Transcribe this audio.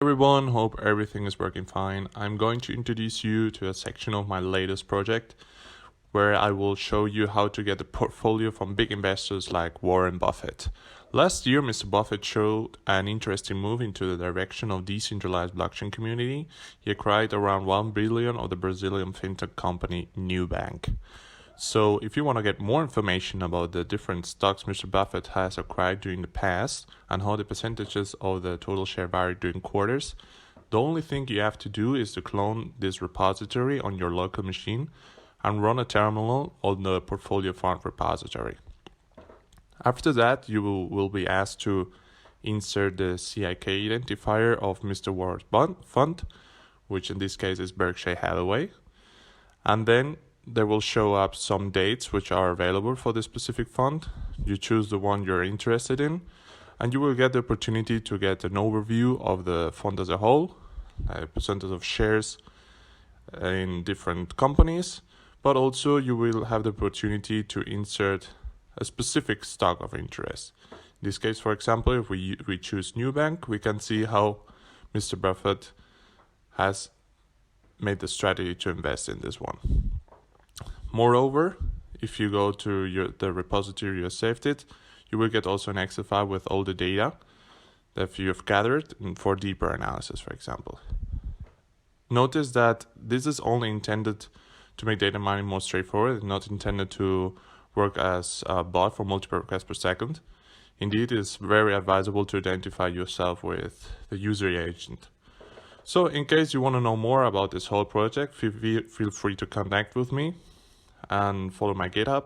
everyone, hope everything is working fine. I'm going to introduce you to a section of my latest project where I will show you how to get a portfolio from big investors like Warren Buffett. Last year, Mr. Buffett showed an interesting move into the direction of decentralized blockchain community. He acquired around 1 billion of the Brazilian fintech company Nubank. So if you want to get more information about the different stocks Mr. Buffett has acquired during the past and how the percentages of the total share vary during quarters, the only thing you have to do is to clone this repository on your local machine and run a terminal on the portfolio fund repository. After that, you will be asked to insert the CIK identifier of Mr. Warren's fund, which in this case is Berkshire Hathaway, and then there will show up some dates which are available for this specific fund. You choose the one you're interested in, and you will get the opportunity to get an overview of the fund as a whole, a percentage of shares in different companies, but also you will have the opportunity to insert a specific stock of interest. In this case, for example, if we choose Nubank, we can see how Mr. Buffett has made the strategy to invest in this one. Moreover, if you go to the repository you saved it, you will get also an Excel file with all the data that you have gathered for deeper analysis, for example. Notice that this is only intended to make data mining more straightforward, not intended to work as a bot for multiple requests per second. Indeed, it is very advisable to identify yourself with the user agent. So in case you want to know more about this whole project, feel free to connect with me and follow my GitHub.